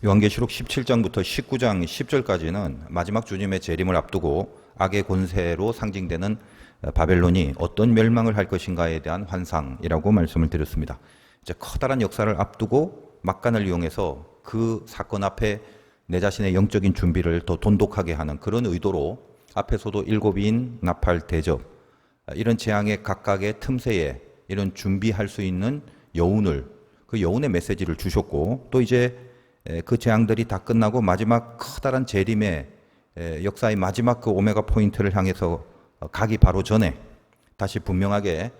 요한계시록 17장부터 19장 10절까지는 마지막 주님의 재림을 앞두고 악의 권세로 상징되는 바벨론이 어떤 멸망을 할 것인가에 대한 환상이라고 말씀을 드렸습니다. 이제 커다란 역사를 앞두고 막간을 이용해서 그 사건 앞에 내 자신의 영적인 준비를 더 돈독하게 하는 그런 의도로 앞에서도 일곱인 나팔 대접, 이런 재앙의 각각의 틈새에 이런 준비할 수 있는 여운을, 그 여운의 메시지를 주셨고, 또 이제 그 재앙들이 다 끝나고 마지막 커다란 재림의 역사의 마지막 그 오메가 포인트를 향해서 가기 바로 전에 다시 분명하게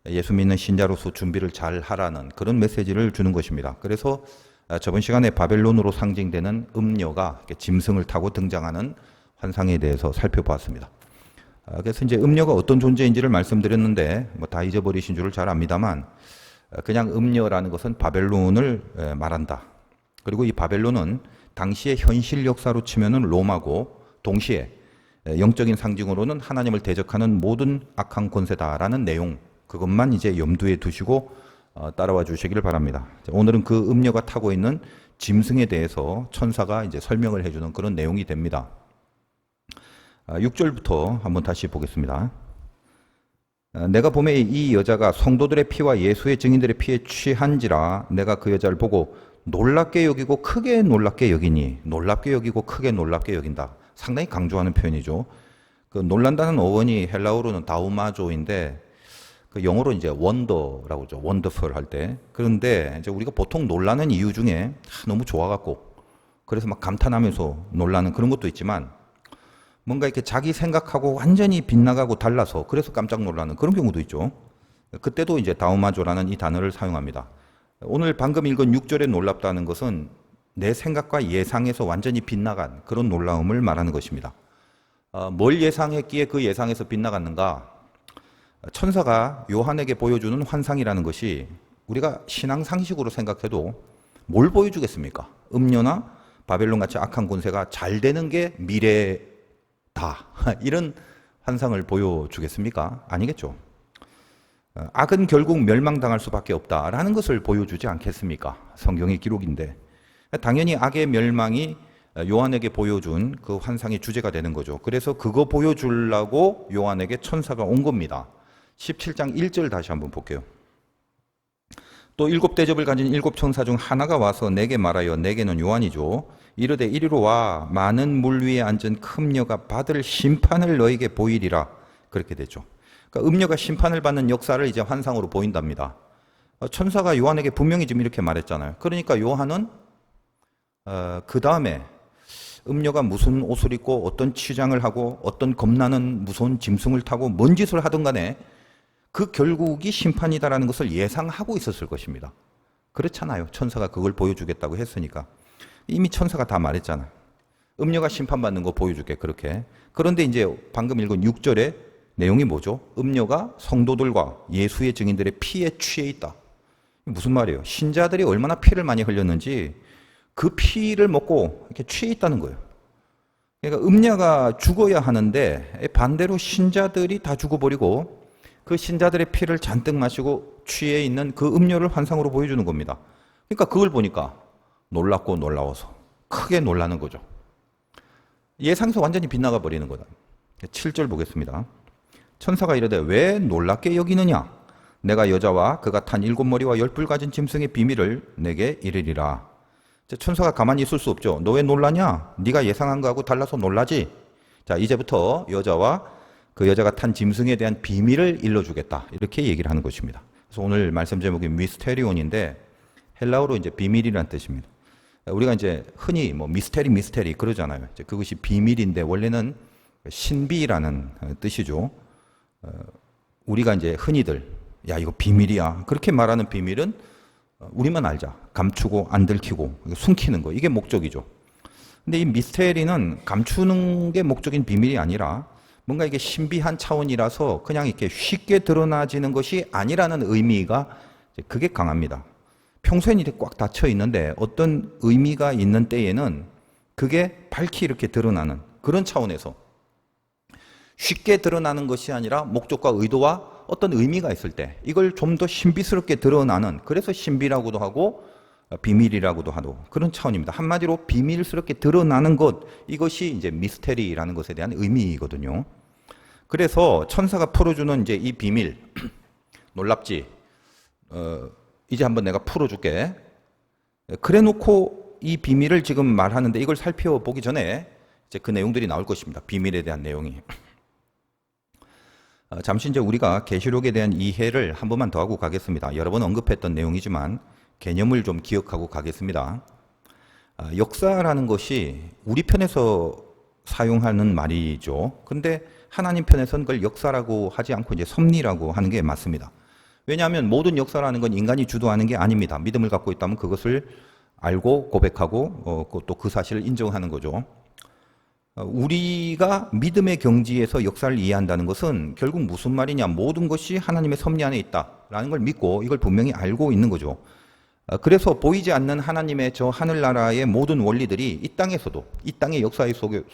예수 믿는 신자로서 준비를 잘 하라는 그런 메시지를 주는 것입니다. 그래서 저번 시간에 바벨론으로 상징되는 음녀가 짐승을 타고 등장하는 환상에 대해서 살펴보았습니다. 그래서 이제 음녀가 어떤 존재인지를 말씀드렸는데 뭐 다 잊어버리신 줄을 잘 압니다만, 그냥 음녀라는 것은 바벨론을 말한다. 그리고 이 바벨론은 당시의 현실 역사로 치면은 로마고, 동시에 영적인 상징으로는 하나님을 대적하는 모든 악한 권세다라는 내용, 그것만 이제 염두에 두시고 따라와 주시기를 바랍니다. 오늘은 그 음녀가 타고 있는 짐승에 대해서 천사가 이제 설명을 해주는 그런 내용이 됩니다. 6절부터 한번 다시 보겠습니다. 내가 보매 이 여자가 성도들의 피와 예수의 증인들의 피에 취한지라 내가 그 여자를 보고 놀랍게 여기고 크게 놀랍게 여기니, 놀랍게 여기고 크게 놀랍게 여긴다. 상당히 강조하는 표현이죠. 그 놀란다는 어원이 헬라어로는 다우마조인데, 그 영어로 이제 원더라고 하죠. 원더풀 할 때. 그런데 이제 우리가 보통 놀라는 이유 중에 너무 좋아갖고 그래서 막 감탄하면서 놀라는 그런 것도 있지만, 뭔가 이렇게 자기 생각하고 완전히 빗나가고 달라서 그래서 깜짝 놀라는 그런 경우도 있죠. 그때도 이제 다우마조라는 이 단어를 사용합니다. 오늘 방금 읽은 6절에 놀랍다는 것은 내 생각과 예상에서 완전히 빗나간 그런 놀라움을 말하는 것입니다. 뭘 예상했기에 그 예상에서 빗나갔는가? 천사가 요한에게 보여주는 환상이라는 것이 우리가 신앙 상식으로 생각해도 뭘 보여주겠습니까? 음녀나 바벨론같이 악한 권세가 잘 되는 게 미래다. 이런 환상을 보여주겠습니까? 아니겠죠. 악은 결국 멸망당할 수밖에 없다라는 것을 보여주지 않겠습니까? 성경의 기록인데. 당연히 악의 멸망이 요한에게 보여준 그 환상의 주제가 되는 거죠. 그래서 그거 보여주려고 요한에게 천사가 온 겁니다. 17장 1절 다시 한번 볼게요. 또 일곱 대접을 가진 일곱 천사 중 하나가 와서 내게 말하여, 내게는 요한이죠, 이르되 이리로 와, 많은 물 위에 앉은 큰 음녀가 받을 심판을 너에게 보이리라. 그렇게 되죠. 그러니까 음녀가 심판을 받는 역사를 이제 환상으로 보인답니다. 천사가 요한에게 분명히 지금 이렇게 말했잖아요. 그러니까 요한은 그 다음에 음녀가 무슨 옷을 입고 어떤 치장을 하고 어떤 겁나는 무서운 짐승을 타고 뭔 짓을 하든 간에 그 결국이 심판이다라는 것을 예상하고 있었을 것입니다. 그렇잖아요. 천사가 그걸 보여주겠다고 했으니까. 이미 천사가 다 말했잖아요. 음녀가 심판받는 거 보여줄게, 그렇게. 그런데 이제 방금 읽은 6절에 내용이 뭐죠? 음녀가 성도들과 예수의 증인들의 피에 취해 있다. 무슨 말이에요? 신자들이 얼마나 피를 많이 흘렸는지 그 피를 먹고 이렇게 취해 있다는 거예요. 그러니까 음녀가 죽어야 하는데 반대로 신자들이 다 죽어버리고 그 신자들의 피를 잔뜩 마시고 취해 있는 그 음녀를 환상으로 보여주는 겁니다. 그러니까 그걸 보니까 놀랍고 놀라워서 크게 놀라는 거죠. 예상에서 완전히 빗나가 버리는 거다. 7절 보겠습니다. 천사가 이르되 왜 놀랍게 여기느냐? 내가 여자와 그가 탄 일곱 머리와 열 뿔 가진 짐승의 비밀을 내게 이르리라. 천사가 가만히 있을 수 없죠. 너 왜 놀라냐? 네가 예상한 거하고 달라서 놀라지? 자, 이제부터 여자와 그 여자가 탄 짐승에 대한 비밀을 일러주겠다. 이렇게 얘기를 하는 것입니다. 그래서 오늘 말씀 제목이 미스테리온인데 헬라어로 이제 비밀이라는 뜻입니다. 우리가 이제 흔히 뭐 미스테리 그러잖아요. 이제 그것이 비밀인데 원래는 신비라는 뜻이죠. 우리가 이제 흔히들 야 이거 비밀이야 그렇게 말하는 비밀은 우리만 알자. 감추고 안 들키고 숨기는 거, 이게 목적이죠. 근데 이 미스테리는 감추는 게 목적인 비밀이 아니라 뭔가 이게 신비한 차원이라서 그냥 이렇게 쉽게 드러나지는 것이 아니라는 의미가 그게 강합니다. 평소엔 이렇게 꽉 닫혀 있는데 어떤 의미가 있는 때에는 그게 밝히 이렇게 드러나는 그런 차원에서 쉽게 드러나는 것이 아니라 목적과 의도와 어떤 의미가 있을 때 이걸 좀 더 신비스럽게 드러나는, 그래서 신비라고도 하고 비밀이라고도 하도 그런 차원입니다. 한마디로 비밀스럽게 드러나는 것, 이것이 이제 미스테리라는 것에 대한 의미이거든요. 그래서 천사가 풀어주는 이제 이 비밀, 놀랍지? 이제 한번 내가 풀어줄게. 그래놓고 이 비밀을 지금 말하는데 이걸 살펴보기 전에 이제 그 내용들이 나올 것입니다. 비밀에 대한 내용이. 잠시 이제 우리가 계시록에 대한 이해를 한 번만 더 하고 가겠습니다. 여러 번 언급했던 내용이지만 개념을 좀 기억하고 가겠습니다. 역사라는 것이 우리 편에서 사용하는 말이죠. 근데 하나님 편에서는 그걸 역사라고 하지 않고 이제 섭리라고 하는 게 맞습니다. 왜냐하면 모든 역사라는 건 인간이 주도하는 게 아닙니다. 믿음을 갖고 있다면 그것을 알고 고백하고 또 그 사실을 인정하는 거죠. 우리가 믿음의 경지에서 역사를 이해한다는 것은 결국 무슨 말이냐, 모든 것이 하나님의 섭리 안에 있다라는 걸 믿고 이걸 분명히 알고 있는 거죠. 그래서 보이지 않는 하나님의 저 하늘나라의 모든 원리들이 이 땅에서도, 이 땅의 역사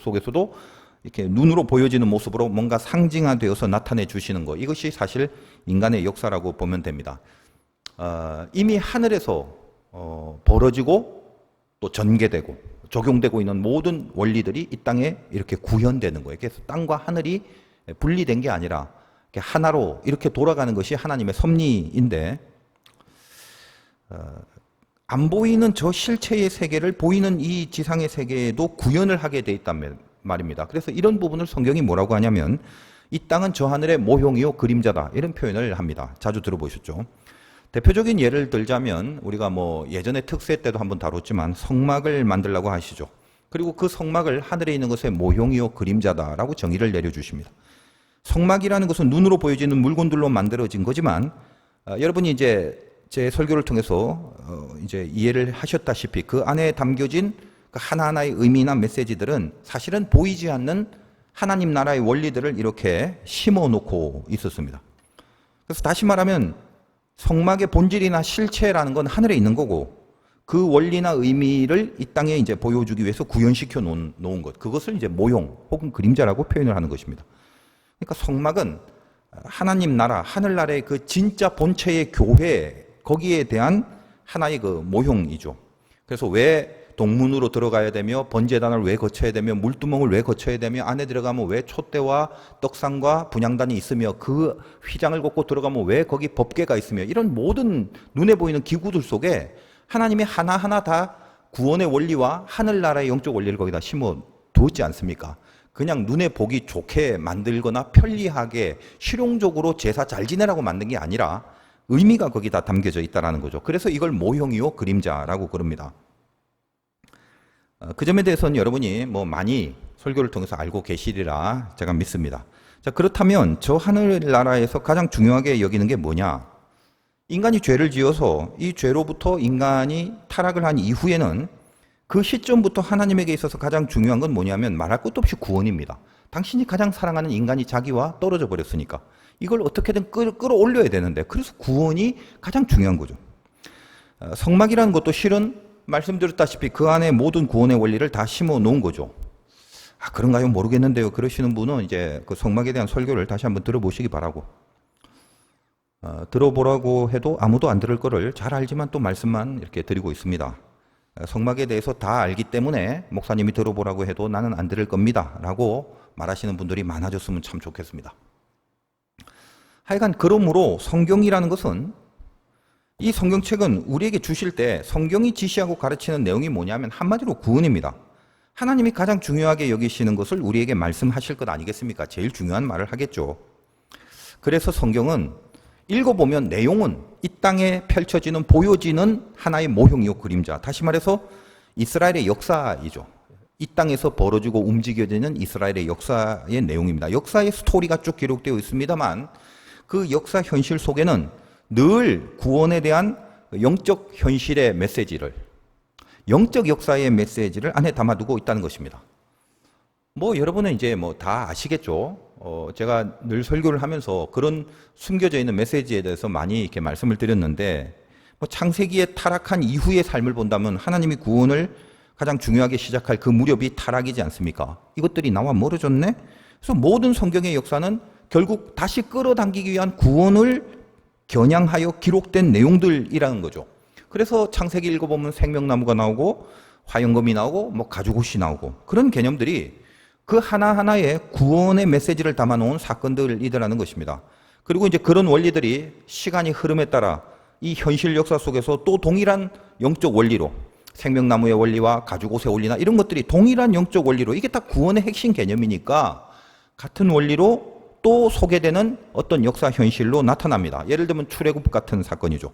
속에서도 이렇게 눈으로 보여지는 모습으로 뭔가 상징화되어서 나타내 주시는 것, 이것이 사실 인간의 역사라고 보면 됩니다. 이미 하늘에서 벌어지고 또 전개되고 적용되고 있는 모든 원리들이 이 땅에 이렇게 구현되는 거예요. 그래서 땅과 하늘이 분리된 게 아니라 하나로 이렇게 돌아가는 것이 하나님의 섭리인데, 안 보이는 저 실체의 세계를 보이는 이 지상의 세계에도 구현을 하게 돼 있단 말입니다. 그래서 이런 부분을 성경이 뭐라고 하냐면 이 땅은 저 하늘의 모형이요 그림자다, 이런 표현을 합니다. 자주 들어보셨죠? 대표적인 예를 들자면 우리가 뭐 예전에 특세 때도 한번 다뤘지만 성막을 만들라고 하시죠. 그리고 그 성막을 하늘에 있는 것의 모형이요 그림자다라고 정의를 내려주십니다. 성막이라는 것은 눈으로 보여지는 물건들로 만들어진 거지만 여러분이 이제 제 설교를 통해서 이제 이해를 하셨다시피 그 안에 담겨진 그 하나하나의 의미나 메시지들은 사실은 보이지 않는 하나님 나라의 원리들을 이렇게 심어 놓고 있었습니다. 그래서 다시 말하면 성막의 본질이나 실체라는 건 하늘에 있는 거고, 그 원리나 의미를 이 땅에 이제 보여주기 위해서 구현시켜 놓은 것, 그것을 이제 모형 혹은 그림자라고 표현을 하는 것입니다. 그러니까 성막은 하나님 나라, 하늘나라의 그 진짜 본체의 교회, 거기에 대한 하나의 그 모형이죠. 그래서 왜 동문으로 들어가야 되며, 번제단을 왜 거쳐야 되며, 물두멍을 왜 거쳐야 되며, 안에 들어가면 왜 촛대와 떡상과 분향단이 있으며, 그 휘장을 걷고 들어가면 왜 거기 법궤가 있으며, 이런 모든 눈에 보이는 기구들 속에 하나님이 하나하나 다 구원의 원리와 하늘나라의 영적 원리를 거기다 심어 두었지 않습니까? 그냥 눈에 보기 좋게 만들거나 편리하게 실용적으로 제사 잘 지내라고 만든 게 아니라 의미가 거기 다 담겨져 있다는 거죠. 그래서 이걸 모형이요 그림자라고 그럽니다. 그 점에 대해서는 여러분이 뭐 많이 설교를 통해서 알고 계시리라 제가 믿습니다. 자, 그렇다면 저 하늘나라에서 가장 중요하게 여기는 게 뭐냐? 인간이 죄를 지어서 이 죄로부터 인간이 타락을 한 이후에는 그 시점부터 하나님에게 있어서 가장 중요한 건 뭐냐면 말할 것도 없이 구원입니다. 당신이 가장 사랑하는 인간이 자기와 떨어져 버렸으니까 이걸 어떻게든 끌어올려야 되는데, 그래서 구원이 가장 중요한 거죠. 성막이라는 것도 실은 말씀드렸다시피 그 안에 모든 구원의 원리를 다 심어 놓은 거죠. 그런가요? 모르겠는데요. 그러시는 분은 이제 그 성막에 대한 설교를 다시 한번 들어보시기 바라고, 들어보라고 해도 아무도 안 들을 거를 잘 알지만 또 말씀만 이렇게 드리고 있습니다. 성막에 대해서 다 알기 때문에 목사님이 들어보라고 해도 나는 안 들을 겁니다 라고 말하시는 분들이 많아졌으면 참 좋겠습니다. 하여간 그러므로 성경이라는 것은, 이 성경책은 우리에게 주실 때 성경이 지시하고 가르치는 내용이 뭐냐면 한마디로 구원입니다. 하나님이 가장 중요하게 여기시는 것을 우리에게 말씀하실 것 아니겠습니까? 제일 중요한 말을 하겠죠. 그래서 성경은 읽어보면 내용은 이 땅에 펼쳐지는, 보여지는 하나의 모형이요 그림자, 다시 말해서 이스라엘의 역사이죠. 이 땅에서 벌어지고 움직여지는 이스라엘의 역사의 내용입니다. 역사의 스토리가 쭉 기록되어 있습니다만 그 역사 현실 속에는 늘 구원에 대한 영적 현실의 메시지를, 영적 역사의 메시지를 안에 담아두고 있다는 것입니다. 뭐 여러분은 이제 뭐 다 아시겠죠. 제가 늘 설교를 하면서 그런 숨겨져 있는 메시지에 대해서 많이 이렇게 말씀을 드렸는데, 뭐 창세기에 타락한 이후의 삶을 본다면 하나님이 구원을 가장 중요하게 시작할 그 무렵이 타락이지 않습니까? 이것들이 나와 멀어졌네? 그래서 모든 성경의 역사는 결국 다시 끌어당기기 위한 구원을 겨냥하여 기록된 내용들이라는 거죠. 그래서 창세기 읽어보면 생명나무가 나오고 화영검이 나오고 뭐 가죽옷이 나오고 그런 개념들이 그 하나하나에 구원의 메시지를 담아놓은 사건들이더라는 것입니다. 그리고 이제 그런 원리들이 시간이 흐름에 따라 이 현실 역사 속에서 또 동일한 영적 원리로 생명나무의 원리와 가죽옷의 원리나 이런 것들이 동일한 영적 원리로 이게 다 구원의 핵심 개념이니까 같은 원리로 또 소개되는 어떤 역사 현실로 나타납니다. 예를 들면 출애굽 같은 사건이죠.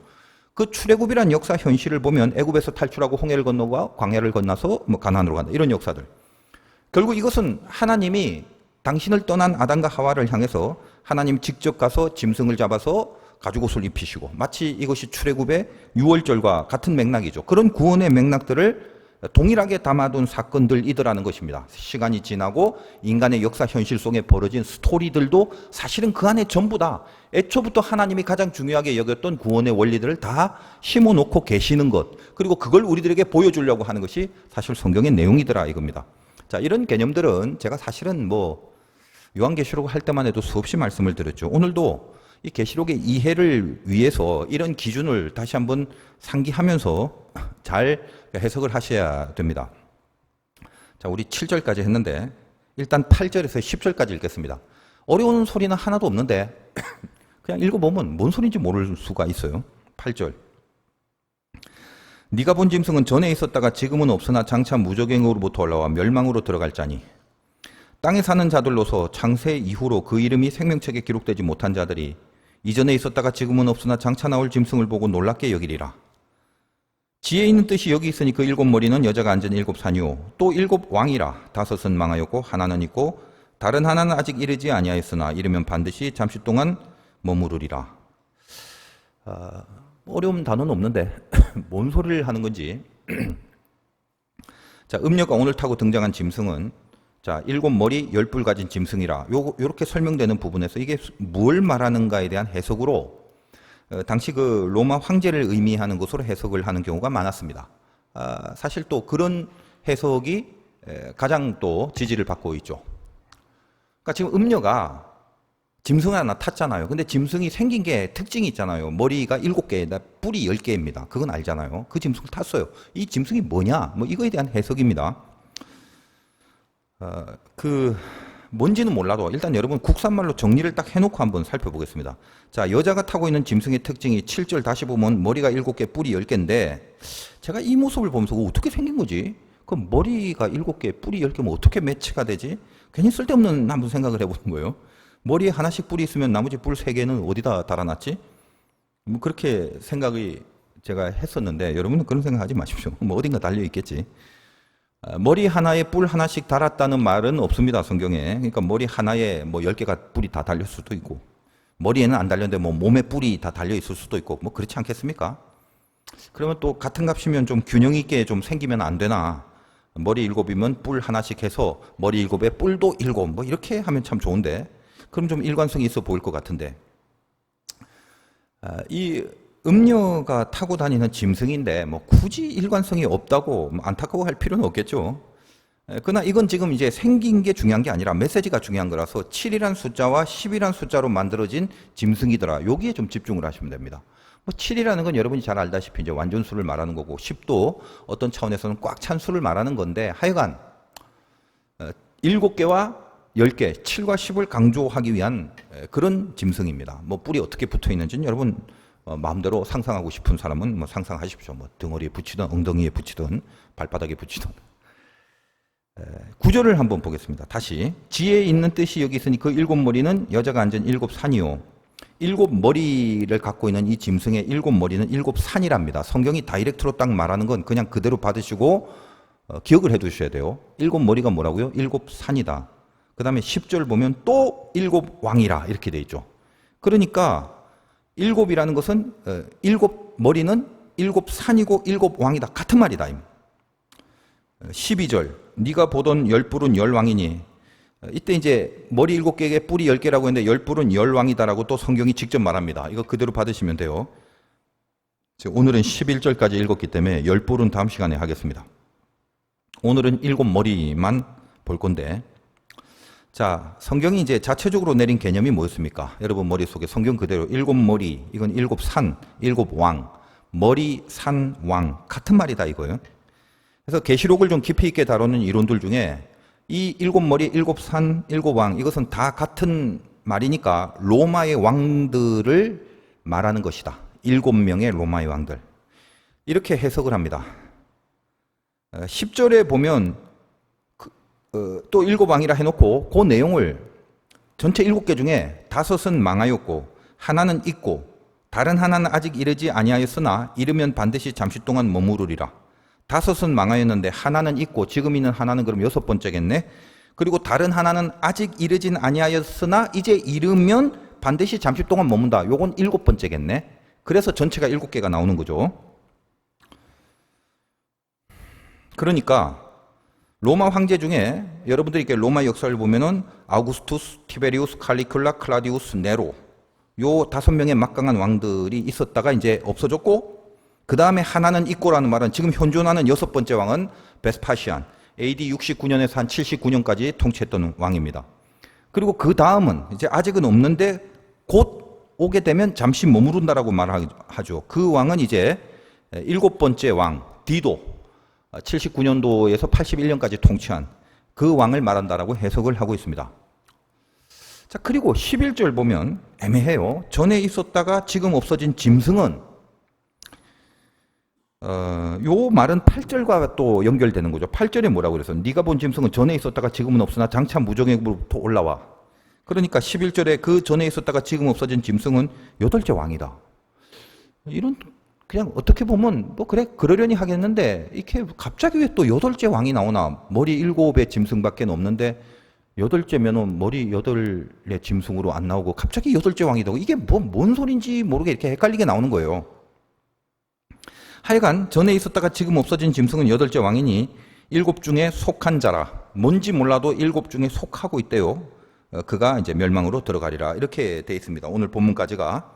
그 출애굽이란 역사 현실을 보면 애굽에서 탈출하고 홍해를 건너고 광야를 건너서 뭐 가나안으로 간다 이런 역사들. 결국 이것은 하나님이 당신을 떠난 아담과 하와를 향해서 하나님 직접 가서 짐승을 잡아서 가죽옷을 입히시고 마치 이것이 출애굽의 유월절과 같은 맥락이죠. 그런 구원의 맥락들을 동일하게 담아둔 사건들이더라는 것입니다. 시간이 지나고 인간의 역사 현실 속에 벌어진 스토리들도 사실은 그 안에 전부 다 애초부터 하나님이 가장 중요하게 여겼던 구원의 원리들을 다 심어놓고 계시는 것, 그리고 그걸 우리들에게 보여주려고 하는 것이 사실 성경의 내용이더라 이겁니다. 자, 이런 개념들은 제가 사실은 뭐 요한계시록 할 때만 해도 수없이 말씀을 드렸죠. 오늘도 이 계시록의 이해를 위해서 이런 기준을 다시 한번 상기하면서 잘 해석을 하셔야 됩니다. 자, 우리 7절까지 했는데 일단 8절에서 10절까지 읽겠습니다. 어려운 소리는 하나도 없는데 그냥 읽어보면 뭔 소리인지 모를 수가 있어요. 8절. 네가 본 짐승은 전에 있었다가 지금은 없으나 장차 무저갱으로부터 올라와 멸망으로 들어갈 자니 땅에 사는 자들로서 창세 이후로 그 이름이 생명책에 기록되지 못한 자들이 이전에 있었다가 지금은 없으나 장차 나올 짐승을 보고 놀랍게 여기리라. 지혜 있는 뜻이 여기 있으니 그 일곱 머리는 여자가 앉은 일곱 산이요 또 일곱 왕이라. 다섯은 망하였고 하나는 있고 다른 하나는 아직 이르지 아니하였으나 이르면 반드시 잠시 동안 머무르리라. 어려운 단어는 없는데 뭔 소리를 하는 건지. 자, 음녀가 오늘 타고 등장한 짐승은 자, 일곱 머리 열 뿔 가진 짐승이라. 요렇게 설명되는 부분에서 이게 뭘 말하는가에 대한 해석으로 당시 그 로마 황제를 의미하는 것으로 해석을 하는 경우가 많았습니다. 사실 또 그런 해석이 가장 또 지지를 받고 있죠. 그러니까 지금 음녀가 짐승 하나 탔잖아요. 근데 짐승이 생긴 게 특징이 있잖아요. 머리가 7개, 뿔이 10개입니다. 그건 알잖아요. 그 짐승을 탔어요. 이 짐승이 뭐냐? 뭐 이거에 대한 해석입니다. 뭔지는 몰라도 일단 여러분 국산말로 정리를 딱 해놓고 한번 살펴보겠습니다. 자, 여자가 타고 있는 짐승의 특징이 7절 다시 보면 머리가 7개, 뿔이 10개인데 제가 이 모습을 보면서 어떻게 생긴 거지? 그 머리가 7개, 뿔이 10개면 어떻게 매치가 되지? 괜히 쓸데없는 한번 생각을 해보는 거예요. 머리에 하나씩 뿔이 있으면 나머지 뿔 3개는 어디다 달아놨지? 뭐 그렇게 생각이 제가 했었는데 여러분은 그런 생각 하지 마십시오. 뭐 어딘가 달려있겠지. 머리 하나에 뿔 하나씩 달았다는 말은 없습니다, 성경에. 그러니까 머리 하나에 뭐 10개가 뿔이 다 달릴 수도 있고, 머리에는 안 달렸는데 뭐 몸에 뿔이 다 달려 있을 수도 있고, 뭐 그렇지 않겠습니까? 그러면 또 같은 값이면 좀 균형 있게 좀 생기면 안 되나? 머리 7이면 뿔 하나씩 해서 머리 7에 뿔도 7, 뭐 이렇게 하면 참 좋은데, 그럼 좀 일관성이 있어 보일 것 같은데. 이 음녀가 타고 다니는 짐승인데 뭐 굳이 일관성이 없다고 안타까워할 필요는 없겠죠. 그러나 이건 지금 이제 생긴 게 중요한 게 아니라 메시지가 중요한 거라서 7이란 숫자와 10이란 숫자로 만들어진 짐승이더라. 여기에 좀 집중을 하시면 됩니다. 뭐 7이라는 건 여러분이 잘 알다시피 이제 완전수를 말하는 거고 10도 어떤 차원에서는 꽉 찬 수를 말하는 건데 하여간 7개와 10개, 7과 10을 강조하기 위한 그런 짐승입니다. 뭐 뿔이 어떻게 붙어 있는지는 여러분 마음대로 상상하고 싶은 사람은 뭐 상상하십시오. 뭐 등허리에 붙이든 엉덩이에 붙이든 발바닥에 붙이든. 9절을 한번 보겠습니다. 다시 지혜에 있는 뜻이 여기 있으니 그 7머리는 여자가 앉은 7산이요 7머리를 갖고 있는 이 짐승의 7머리는 7산이랍니다. 성경이 다이렉트로 딱 말하는 건 그냥 그대로 받으시고 기억을 해 두셔야 돼요. 7머리가 뭐라고요? 7산이다. 그 다음에 10절 보면 또 7왕이라 이렇게 돼 있죠. 그러니까 7이라는 것은 7머리는 7산이고 7왕이다. 같은 말이다. 12절 네가 보던 10뿔은 10왕이니 이때 이제 머리 7개에 뿔이 10개라고 했는데 10뿔은 10왕이다라고 또 성경이 직접 말합니다. 이거 그대로 받으시면 돼요. 오늘은 11절까지 읽었기 때문에 10뿔은 다음 시간에 하겠습니다. 오늘은 7머리만 볼 건데 자, 성경이 이제 자체적으로 내린 개념이 뭐였습니까? 여러분 머릿속에 성경 그대로 7머리, 이건 7산, 7왕, 머리, 산, 왕 같은 말이다 이거예요. 그래서 계시록을 좀 깊이 있게 다루는 이론들 중에 이 일곱 머리, 일곱 산, 일곱 왕 이것은 다 같은 말이니까 로마의 왕들을 말하는 것이다. 7명의 로마의 왕들. 이렇게 해석을 합니다. 10절에 보면 또 일곱 왕이라 해놓고 그 내용을 전체 7개 중에 5은 망하였고 하나는 있고 다른 하나는 아직 이르지 아니하였으나 이르면 반드시 잠시 동안 머무르리라. 5은 망하였는데 하나는 있고 지금 있는 하나는 그럼 6번째겠네. 그리고 다른 하나는 아직 이르진 아니하였으나 이제 이르면 반드시 잠시 동안 머문다. 요건 7번째겠네. 그래서 전체가 7개가 나오는 거죠. 그러니까 로마 황제 중에 여러분들이 이렇게 로마 역사를 보면은 아우구스투스, 티베리우스, 칼리큘라, 클라디우스, 네로 요 5명의 막강한 왕들이 있었다가 이제 없어졌고 그 다음에 하나는 있고라는 말은 지금 현존하는 6번째 왕은 베스파시안 AD 69년에서 한 79년까지 통치했던 왕입니다. 그리고 그 다음은 이제 아직은 없는데 곧 오게 되면 잠시 머무른다라고 말하죠. 그 왕은 이제 7번째 왕 디도 79년도에서 81년까지 통치한 그 왕을 말한다라고 해석을 하고 있습니다. 자, 그리고 11절 보면 애매해요. 전에 있었다가 지금 없어진 짐승은 요 말은 8절과 또 연결되는 거죠. 8절에 뭐라고 그래서 네가 본 짐승은 전에 있었다가 지금은 없으나 장차 무정액으로부터 올라와. 그러니까 11절에 그 전에 있었다가 지금 없어진 짐승은 8째 왕이다. 이런 그냥 어떻게 보면 뭐 그래 그러려니 하겠는데 이렇게 갑자기 왜 또 8째 왕이 나오나. 머리 7의 짐승밖에 없는데 8째면은 머리 8의 짐승으로 안 나오고 갑자기 8째 왕이 되고 이게 뭔 소린지 모르게 이렇게 헷갈리게 나오는 거예요. 하여간 전에 있었다가 지금 없어진 짐승은 8째 왕이니 7 중에 속한 자라. 뭔지 몰라도 7 중에 속하고 있대요. 그가 이제 멸망으로 들어가리라. 이렇게 돼 있습니다. 오늘 본문까지가.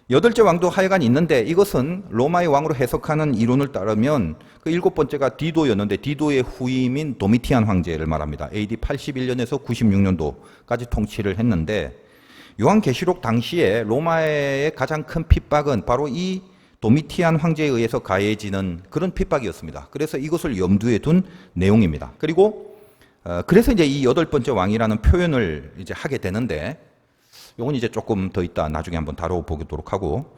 8째 왕도 하여간 있는데 이것은 로마의 왕으로 해석하는 이론을 따르면 그 7번째가 디도였는데 디도의 후임인 도미티안 황제를 말합니다. AD 81년에서 96년도까지 통치를 했는데 요한계시록 당시에 로마의 가장 큰 핍박은 바로 이 도미티안 황제에 의해서 가해지는 그런 핍박이었습니다. 그래서 이것을 염두에 둔 내용입니다. 그리고 그래서 이제 이 8번째 왕이라는 표현을 이제 하게 되는데 요건 이제 조금 더 있다 나중에 한번 다뤄보도록 하고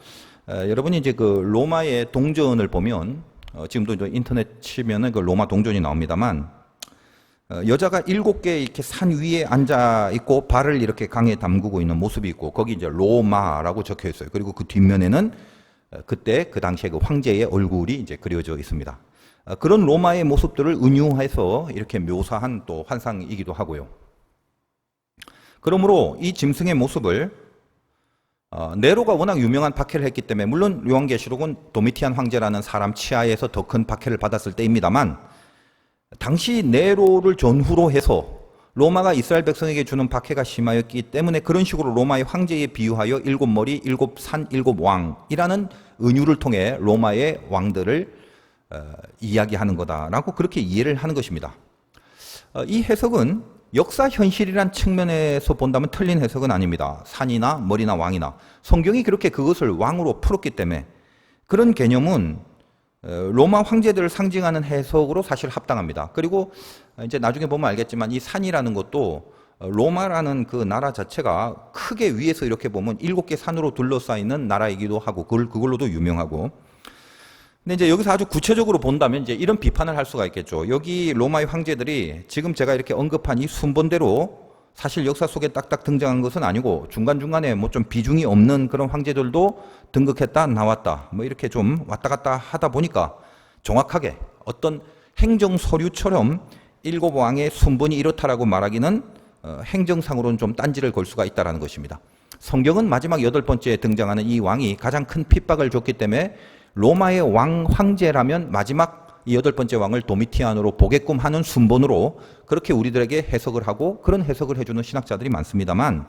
여러분이 이제 그 로마의 동전을 보면 지금도 인터넷 치면은 그 로마 동전이 나옵니다만 여자가 7개 이렇게 산 위에 앉아 있고 발을 이렇게 강에 담그고 있는 모습이 있고 거기 이제 로마라고 적혀 있어요. 그리고 그 뒷면에는 그때 그 당시에 그 황제의 얼굴이 이제 그려져 있습니다. 그런 로마의 모습들을 은유해서 이렇게 묘사한 또 환상이기도 하고요. 그러므로 이 짐승의 모습을 네로가 워낙 유명한 박해를 했기 때문에 물론 요한계시록은 도미티안 황제라는 사람 치하에서 더 큰 박해를 받았을 때입니다만 당시 네로를 전후로 해서 로마가 이스라엘 백성에게 주는 박해가 심하였기 때문에 그런 식으로 로마의 황제에 비유하여 7머리, 7산, 7왕이라는 은유를 통해 로마의 왕들을 이야기하는 거다라고 그렇게 이해를 하는 것입니다. 이 해석은 역사 현실이란 측면에서 본다면 틀린 해석은 아닙니다. 산이나 머리나 왕이나 성경이 그렇게 그것을 왕으로 풀었기 때문에 그런 개념은 로마 황제들을 상징하는 해석으로 사실 합당합니다. 그리고 이제 나중에 보면 알겠지만 이 산이라는 것도 로마라는 그 나라 자체가 크게 위에서 이렇게 보면 7개 산으로 둘러싸이는 나라이기도 하고 그걸로도 유명하고. 근데 이제 여기서 아주 구체적으로 본다면 이제 이런 비판을 할 수가 있겠죠. 여기 로마의 황제들이 지금 제가 이렇게 언급한 이 순번대로 사실 역사 속에 딱딱 등장한 것은 아니고 중간중간에 뭐 좀 비중이 없는 그런 황제들도 등극했다 나왔다 뭐 이렇게 좀 왔다 갔다 하다 보니까 정확하게 어떤 행정 서류처럼 7왕의 순번이 이렇다라고 말하기는 행정상으로는 좀 딴지를 걸 수가 있다는 것입니다. 성경은 마지막 8번째에 등장하는 이 왕이 가장 큰 핍박을 줬기 때문에 로마의 황제라면 마지막 이 8번째 왕을 도미티안으로 보게끔 하는 순번으로 그렇게 우리들에게 해석을 하고 그런 해석을 해주는 신학자들이 많습니다만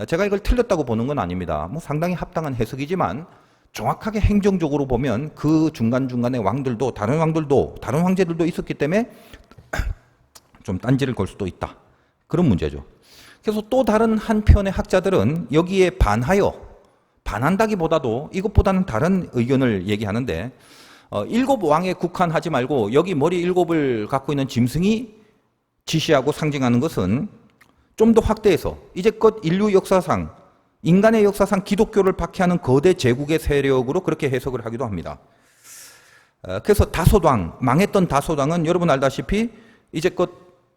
제가 이걸 틀렸다고 보는 건 아닙니다. 뭐 상당히 합당한 해석이지만 정확하게 행정적으로 보면 그 중간중간에 왕들도 다른 황제들도 있었기 때문에 좀 딴지를 걸 수도 있다. 그런 문제죠. 그래서 또 다른 한편의 학자들은 여기에 반하여 반한다기보다도 이것보다는 다른 의견을 얘기하는데, 일곱 왕에 국한하지 말고 여기 머리 일곱을 갖고 있는 짐승이 지시하고 상징하는 것은 좀 더 확대해서 이제껏 인류 역사상, 인간의 역사상 기독교를 박해하는 거대 제국의 세력으로 그렇게 해석을 하기도 합니다. 그래서 다소당, 망했던 다소당은 여러분 알다시피 이제껏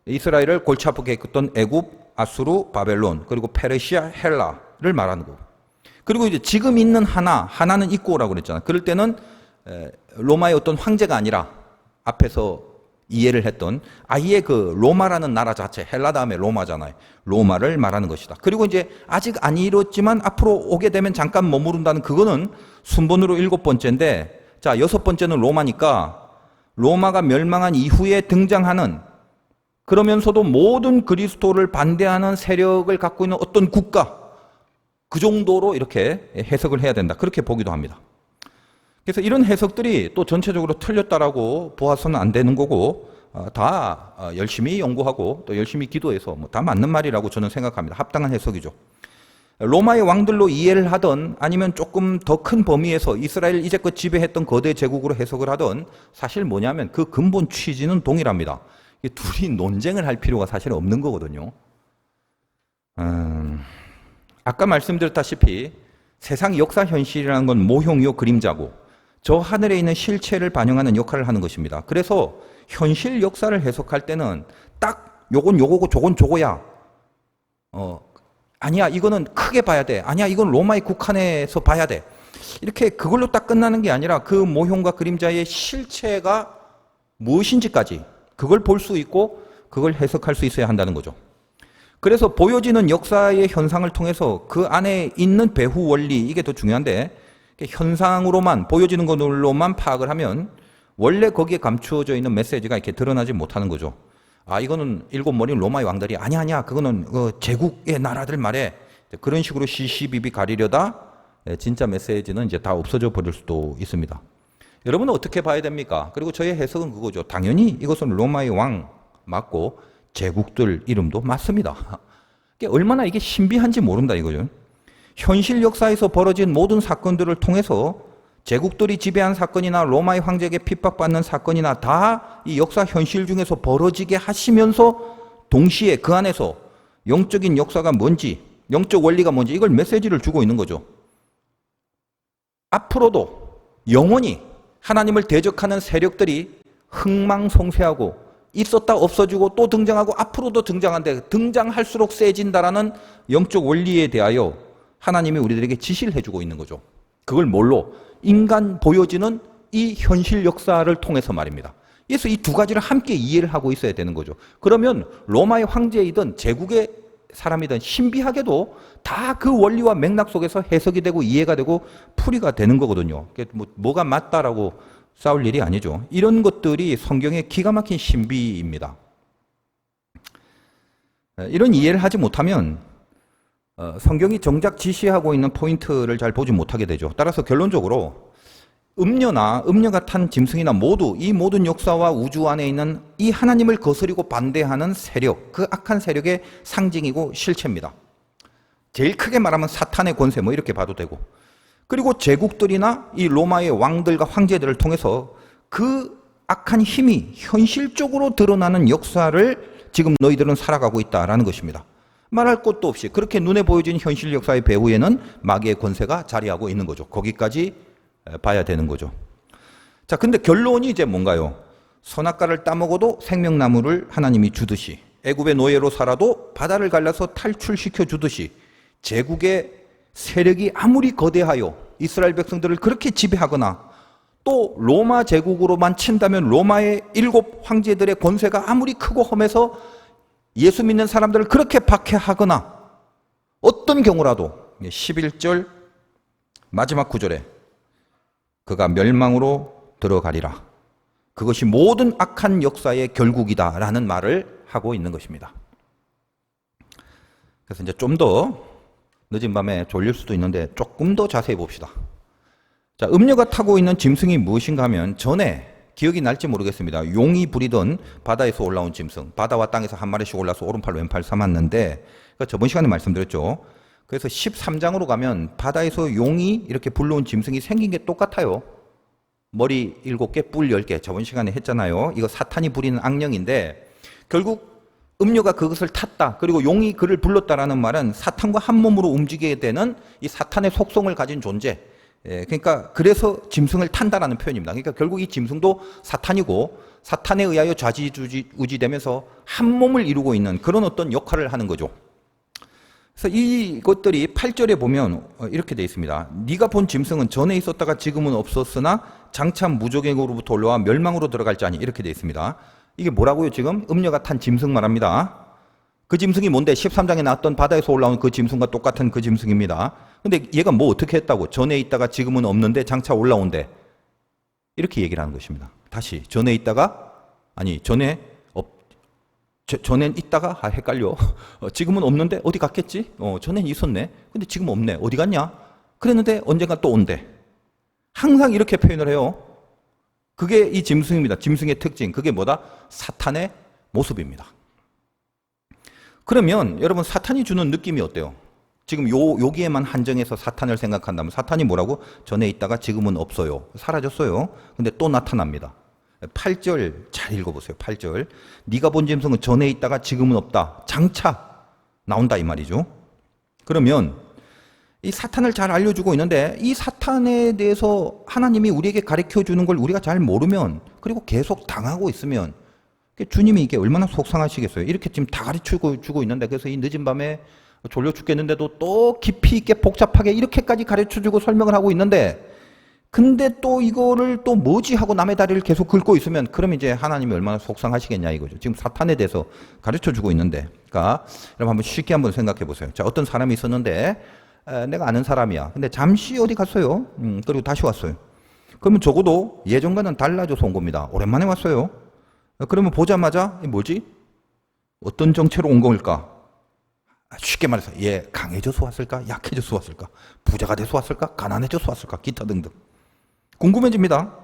이스라엘을 골치 아프게 했던 애굽, 아수르, 바벨론, 그리고 페르시아, 헬라를 말하는 거고. 그리고 이제 지금 있는 하나는 있고 오라고 그랬잖아요. 그럴 때는 로마의 어떤 황제가 아니라 앞에서 이해를 했던 아예 그 로마라는 나라 자체, 헬라 다음에 로마잖아요. 로마를 말하는 것이다. 그리고 이제 아직 안 이뤘지만 앞으로 오게 되면 잠깐 머무른다는 그거는 순번으로 7번째인데, 자, 6번째는 로마니까 로마가 멸망한 이후에 등장하는, 그러면서도 모든 그리스도를 반대하는 세력을 갖고 있는 어떤 국가, 그 정도로 이렇게 해석을 해야 된다. 그렇게 보기도 합니다. 그래서 이런 해석들이 또 전체적으로 틀렸다라고 보아서는 안 되는 거고, 다 열심히 연구하고 또 열심히 기도해서 다 맞는 말이라고 저는 생각합니다. 합당한 해석이죠. 로마의 왕들로 이해를 하던 아니면 조금 더 큰 범위에서 이스라엘 이제껏 지배했던 거대 제국으로 해석을 하던, 사실 뭐냐면 그 근본 취지는 동일합니다. 둘이 논쟁을 할 필요가 사실 없는 거거든요. 아까 말씀드렸다시피 세상 역사 현실이라는 건 모형이요 그림자고, 저 하늘에 있는 실체를 반영하는 역할을 하는 것입니다. 그래서 현실 역사를 해석할 때는 딱 요건 요거고 저건 저거야. 아니야 이거는 크게 봐야 돼. 아니야 이건 로마의 국한에서 봐야 돼. 이렇게 그걸로 딱 끝나는 게 아니라 그 모형과 그림자의 실체가 무엇인지까지 그걸 볼 수 있고 그걸 해석할 수 있어야 한다는 거죠. 그래서 보여지는 역사의 현상을 통해서 그 안에 있는 배후 원리, 이게 더 중요한데, 현상으로만, 보여지는 것으로만 파악을 하면 원래 거기에 감추어져 있는 메시지가 이렇게 드러나지 못하는 거죠. 아, 이거는 일곱 머리 로마의 왕들이 아니야 그거는 제국의 나라들 말해. 그런 식으로 시시비비 가리려다 진짜 메시지는 이제 다 없어져 버릴 수도 있습니다. 여러분은 어떻게 봐야 됩니까? 그리고 저의 해석은 그거죠. 당연히 이것은 로마의 왕 맞고 제국들 이름도 맞습니다. 얼마나 이게 신비한지 모른다 이거죠. 현실 역사에서 벌어진 모든 사건들을 통해서 제국들이 지배한 사건이나 로마의 황제에게 핍박받는 사건이나 다 이 역사 현실 중에서 벌어지게 하시면서 동시에 그 안에서 영적인 역사가 뭔지, 영적 원리가 뭔지 이걸 메시지를 주고 있는 거죠. 앞으로도 영원히 하나님을 대적하는 세력들이 흥망성쇠하고 있었다 없어지고 또 등장하고 앞으로도 등장한데 등장할수록 세진다라는 영적 원리에 대하여 하나님이 우리들에게 지시를 해주고 있는 거죠. 그걸 뭘로? 인간 보여지는 이 현실 역사를 통해서 말입니다. 그래서 이 두 가지를 함께 이해를 하고 있어야 되는 거죠. 그러면 로마의 황제이든 제국의 사람이든 신비하게도 다 그 원리와 맥락 속에서 해석이 되고 이해가 되고 풀이가 되는 거거든요. 뭐가 맞다라고 싸울 일이 아니죠. 이런 것들이 성경의 기가 막힌 신비입니다. 이런 이해를 하지 못하면 성경이 정작 지시하고 있는 포인트를 잘 보지 못하게 되죠. 따라서 결론적으로 음녀가 탄 짐승이나 이 모든 역사와 우주 안에 있는 이 하나님을 거스리고 반대하는 세력, 그 악한 세력의 상징이고 실체입니다. 제일 크게 말하면 사탄의 권세 이렇게 봐도 되고, 그리고 제국들이나 이 로마의 왕들과 황제들을 통해서 그 악한 힘이 현실적으로 드러나는 역사를 지금 너희들은 살아가고 있다라는 것입니다. 말할 것도 없이 그렇게 눈에 보여진 현실 역사의 배후에는 마귀의 권세가 자리하고 있는 거죠. 거기까지 봐야 되는 거죠. 자, 근데 결론이 이제 뭔가요? 선악과를 따먹어도 생명나무를 하나님이 주듯이, 애굽의 노예로 살아도 바다를 갈라서 탈출시켜 주듯이, 제국의 세력이 아무리 거대하여 이스라엘 백성들을 그렇게 지배하거나 또 로마 제국으로만 친다면 로마의 7 황제들의 권세가 아무리 크고 험해서 예수 믿는 사람들을 그렇게 박해하거나 어떤 경우라도 11절 마지막 구절에 그가 멸망으로 들어가리라. 그것이 모든 악한 역사의 결국이다라는 말을 하고 있는 것입니다. 그래서 이제 좀 더 늦은 밤에 졸릴 수도 있는데 조금 더 자세히 봅시다. 자, 음녀가 타고 있는 짐승이 무엇인가 하면 전에 기억이 날지 모르겠습니다. 용이 부리던 바다에서 올라온 짐승, 바다와 땅에서 한 마리씩 올라서 오른팔 왼팔 삼았는데, 저번 시간에 말씀드렸죠. 그래서 13장으로 가면 바다에서 용이 이렇게 불러온 짐승이 생긴 게 똑같아요. 머리 7개, 뿔 10개. 저번 시간에 했잖아요. 이거 사탄이 부리는 악령인데 결국 음녀가 그것을 탔다. 그리고 용이 그를 불렀다라는 말은 사탄과 한 몸으로 움직이게 되는 이 사탄의 속성을 가진 존재. 그러니까 그래서 짐승을 탄다라는 표현입니다. 그러니까 결국 이 짐승도 사탄이고 사탄에 의하여 좌지우지되면서 한 몸을 이루고 있는 그런 어떤 역할을 하는 거죠. 그래서 이것들이 8절에 보면 이렇게 되어 있습니다. 네가 본 짐승은 전에 있었다가 지금은 없었으나 장차 무저갱으로부터 올라와 멸망으로 들어갈 자니 이렇게 되어 있습니다. 이게 뭐라고요? 지금 음녀가 탄 짐승 말합니다. 그 짐승이 뭔데? 13장에 나왔던 바다에서 올라온 그 짐승과 똑같은 그 짐승입니다. 근데 얘가 뭐 어떻게 했다고? 전에 있다가 지금은 없는데 장차 올라온대. 이렇게 얘기를 하는 것입니다. 다시 전에 있다가 전엔 있다가 헷갈려. 지금은 없는데 어디 갔겠지? 전엔 있었네. 근데 지금 없네. 어디 갔냐? 그랬는데 언젠가 또 온대. 항상 이렇게 표현을 해요. 그게 이 짐승입니다. 짐승의 특징. 그게 뭐다? 사탄의 모습입니다. 그러면 여러분 사탄이 주는 느낌이 어때요? 지금 여기에만 한정해서 사탄을 생각한다면 사탄이 뭐라고? 전에 있다가 지금은 없어요. 사라졌어요. 근데 또 나타납니다. 8절 잘 읽어보세요. 8절. 네가 본 짐승은 전에 있다가 지금은 없다. 장차 나온다 이 말이죠. 그러면 이 사탄을 잘 알려주고 있는데 이 사탄에 대해서 하나님이 우리에게 가르쳐주는 걸 우리가 잘 모르면 그리고 계속 당하고 있으면 주님이 이게 얼마나 속상하시겠어요. 이렇게 지금 다 가르쳐주고 있는데 그래서 이 늦은 밤에 졸려 죽겠는데도 또 깊이 있게 복잡하게 이렇게까지 가르쳐주고 설명을 하고 있는데 근데 또 이거를 또 뭐지 하고 남의 다리를 계속 긁고 있으면 그럼 이제 하나님이 얼마나 속상하시겠냐 이거죠. 지금 사탄에 대해서 가르쳐주고 있는데 그러니까 여러분 한번 쉽게 한번 생각해 보세요. 자, 어떤 사람이 있었는데 내가 아는 사람이야. 근데 잠시 어디 갔어요. 그리고 다시 왔어요. 그러면 적어도 예전과는 달라져서 온 겁니다. 오랜만에 왔어요. 그러면 보자마자 뭐지? 어떤 정체로 온 걸까? 쉽게 말해서 얘 강해져서 왔을까? 약해져서 왔을까? 부자가 돼서 왔을까? 가난해져서 왔을까? 기타 등등. 궁금해집니다.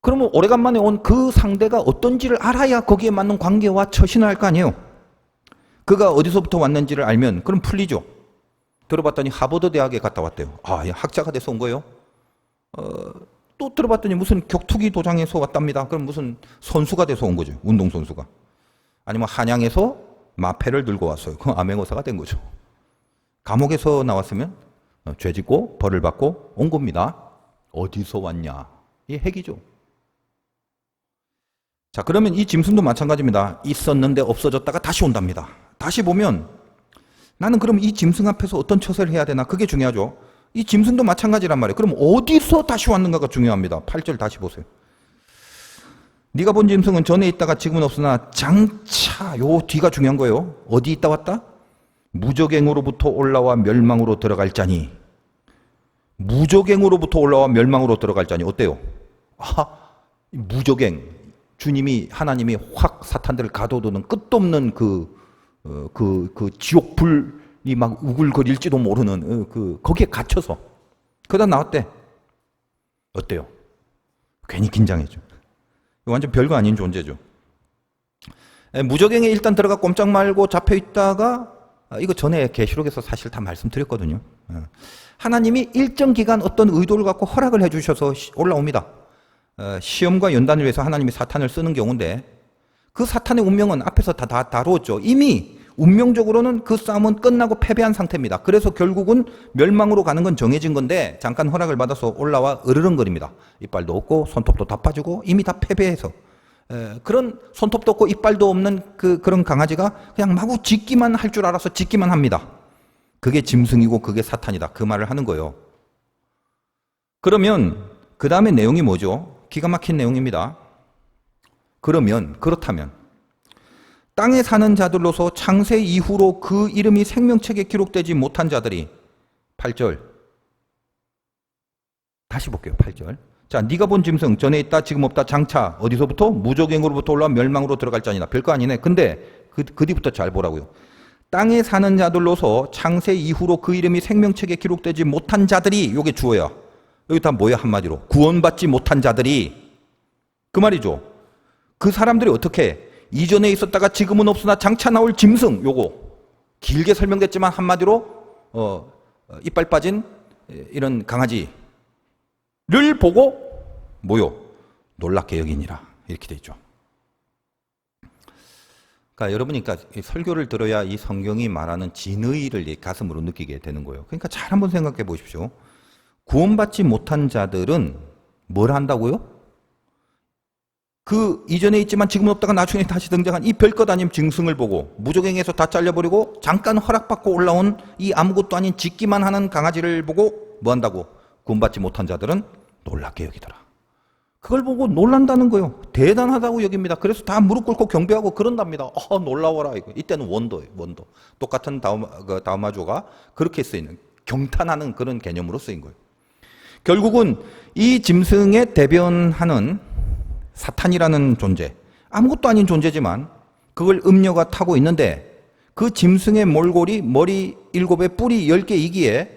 그러면 오래간만에 온 그 상대가 어떤지를 알아야 거기에 맞는 관계와 처신을 할 거 아니에요. 그가 어디서부터 왔는지를 알면 그럼 풀리죠. 들어봤더니 하버드 대학에 갔다 왔대요. 아, 학자가 돼서 온 거예요? 또 들어봤더니 무슨 격투기 도장에서 왔답니다. 그럼 무슨 선수가 돼서 온 거죠. 운동선수가. 아니면 한양에서 마패를 들고 왔어요. 그럼 암행어사가 된 거죠. 감옥에서 나왔으면 죄 짓고 벌을 받고 온 겁니다. 어디서 왔냐? 이게 핵이죠. 자, 그러면 이 짐승도 마찬가지입니다. 있었는데 없어졌다가 다시 온답니다. 다시 보면 나는 그럼 이 짐승 앞에서 어떤 처세를 해야 되나? 그게 중요하죠. 이 짐승도 마찬가지란 말이에요. 그럼 어디서 다시 왔는가가 중요합니다. 8절 다시 보세요. 네가 본 짐승은 전에 있다가 지금은 없으나 장차, 요 뒤가 중요한 거예요. 어디 있다 왔다? 무저갱으로부터 올라와 멸망으로 들어갈 자니. 무저갱으로부터 올라와 멸망으로 들어갈 자니. 어때요? 무저갱. 주님이, 하나님이 확 사탄들을 가둬두는 끝도 없는 그 지옥불이 막 우글거릴지도 모르는 거기에 갇혀서 그러다 나왔대. 어때요? 괜히 긴장해져. 완전 별거 아닌 존재죠. 무저갱에 일단 들어가 꼼짝 말고 잡혀 있다가 이거 전에 계시록에서 사실 다 말씀드렸거든요. 하나님이 일정 기간 어떤 의도를 갖고 허락을 해주셔서 올라옵니다. 시험과 연단을 위해서 하나님이 사탄을 쓰는 경우인데 그 사탄의 운명은 앞에서 다 다루었죠. 이미 운명적으로는 그 싸움은 끝나고 패배한 상태입니다. 그래서 결국은 멸망으로 가는 건 정해진 건데 잠깐 허락을 받아서 올라와 으르렁거립니다. 이빨도 없고 손톱도 다 빠지고 이미 다 패배해서 그런 손톱도 없고 이빨도 없는 그런 강아지가 그냥 마구 짖기만 할 줄 알아서 짖기만 합니다. 그게 짐승이고 그게 사탄이다. 그 말을 하는 거예요. 그러면 그 다음에 내용이 뭐죠? 기가 막힌 내용입니다. 그렇다면 땅에 사는 자들로서 창세 이후로 그 이름이 생명책에 기록되지 못한 자들이 8절 다시 볼게요. 8절 자, 네가 본 짐승 전에 있다 지금 없다 장차 어디서부터? 무저갱으로부터 올라와 멸망으로 들어갈 자니라. 별거 아니네. 근데 그 뒤부터 잘 보라고요. 땅에 사는 자들로서 창세 이후로 그 이름이 생명책에 기록되지 못한 자들이 요게 주어야. 여기 다 뭐야 한마디로 구원받지 못한 자들이 그 말이죠. 그 사람들이 어떻게 이전에 있었다가 지금은 없으나 장차 나올 짐승 요거 길게 설명됐지만 한마디로 이빨 빠진 이런 강아지를 보고 뭐요? 놀랍게 여기니라 이렇게 돼 있죠. 그러니까 여러분이 설교를 들어야 이 성경이 말하는 진의를 가슴으로 느끼게 되는 거예요. 그러니까 잘 한번 생각해 보십시오. 구원받지 못한 자들은 뭘 한다고요? 그 이전에 있지만 지금 없다가 나중에 다시 등장한 이 별것 아닌 짐승을 보고 무적행에서 다 잘려버리고 잠깐 허락받고 올라온 이 아무것도 아닌 짖기만 하는 강아지를 보고 뭐 한다고? 구원받지 못한 자들은 놀랍게 여기더라. 그걸 보고 놀란다는 거예요. 대단하다고 여깁니다. 그래서 다 무릎 꿇고 경배하고 그런답니다. 놀라워라 이거. 이때는 원도예요. 원도. 똑같은 다우마조가 그렇게 쓰이는 경탄하는 그런 개념으로 쓰인 거예요. 결국은 이 짐승에 대변하는 사탄이라는 존재, 아무것도 아닌 존재지만 그걸 음녀가 타고 있는데 그 짐승의 몰골이 머리 7에 뿔이 10개이기에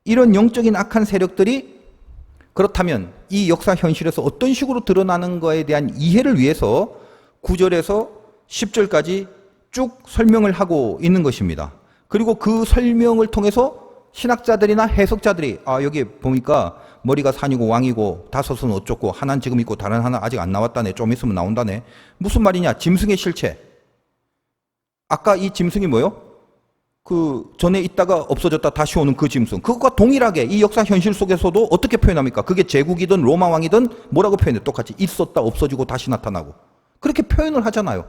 이런 영적인 악한 세력들이 그렇다면 이 역사 현실에서 어떤 식으로 드러나는 거에 대한 이해를 위해서 9절에서 10절까지 쭉 설명을 하고 있는 것입니다. 그리고 그 설명을 통해서 신학자들이나 해석자들이 여기 보니까 머리가 산이고 왕이고 다섯은 어쩌고 하나는 지금 있고 다른 하나 아직 안 나왔다네. 좀 있으면 나온다네. 무슨 말이냐? 짐승의 실체. 아까 이 짐승이 뭐요? 그 전에 있다가 없어졌다 다시 오는 그 짐승. 그것과 동일하게 이 역사 현실 속에서도 어떻게 표현합니까? 그게 제국이든 로마 왕이든 뭐라고 표현해? 똑같이 있었다 없어지고 다시 나타나고. 그렇게 표현을 하잖아요.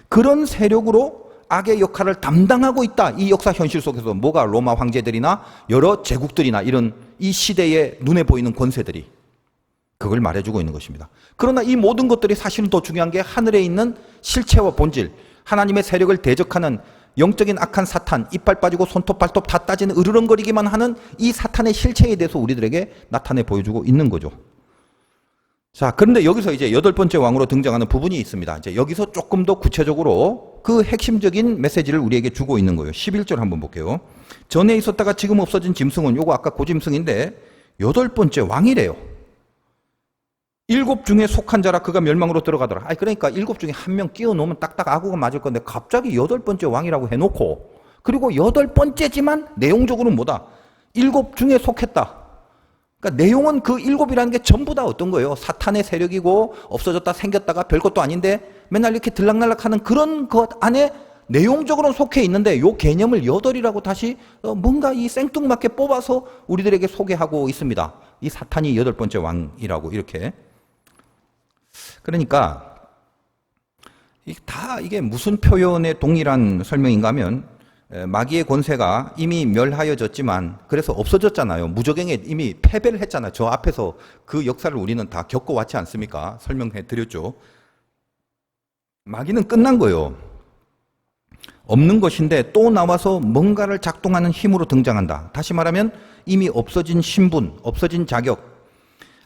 그런 세력으로 악의 역할을 담당하고 있다. 이 역사 현실 속에서 뭐가 로마 황제들이나 여러 제국들이나 이런 이 시대에 눈에 보이는 권세들이 그걸 말해주고 있는 것입니다. 그러나 이 모든 것들이 사실은 더 중요한 게 하늘에 있는 실체와 본질, 하나님의 세력을 대적하는 영적인 악한 사탄, 이빨 빠지고 손톱 발톱 다 따지는 으르렁거리기만 하는 이 사탄의 실체에 대해서 우리들에게 나타내 보여주고 있는 거죠. 자, 그런데 여기서 이제 8번째 왕으로 등장하는 부분이 있습니다. 이제 여기서 조금 더 구체적으로 그 핵심적인 메시지를 우리에게 주고 있는 거예요. 11절 한번 볼게요. 전에 있었다가 지금 없어진 짐승은 요거 아까 그 짐승인데 8번째 왕이래요. 7 중에 속한 자라 그가 멸망으로 들어가더라. 그러니까 7 중에 한 명 끼워 놓으면 딱딱 아구가 맞을 건데 갑자기 8번째 왕이라고 해놓고 그리고 8번째지만 내용적으로는 뭐다? 7 중에 속했다. 그러니까 내용은 그 7이라는 게 전부 다 어떤 거예요? 사탄의 세력이고 없어졌다 생겼다가 별것도 아닌데 맨날 이렇게 들락날락하는 그런 것 안에 내용적으로는 속해 있는데 요 개념을 8이라고 다시 뭔가 이 생뚱맞게 뽑아서 우리들에게 소개하고 있습니다. 이 사탄이 8번째 왕이라고 이렇게. 그러니까 이게 무슨 표현의 동일한 설명인가 하면 마귀의 권세가 이미 멸하여졌지만 그래서 없어졌잖아요. 무적행에 이미 패배를 했잖아요. 저 앞에서 그 역사를 우리는 다 겪어왔지 않습니까? 설명해 드렸죠. 마귀는 끝난 거예요. 없는 것인데 또 나와서 뭔가를 작동하는 힘으로 등장한다. 다시 말하면 이미 없어진 신분, 없어진 자격,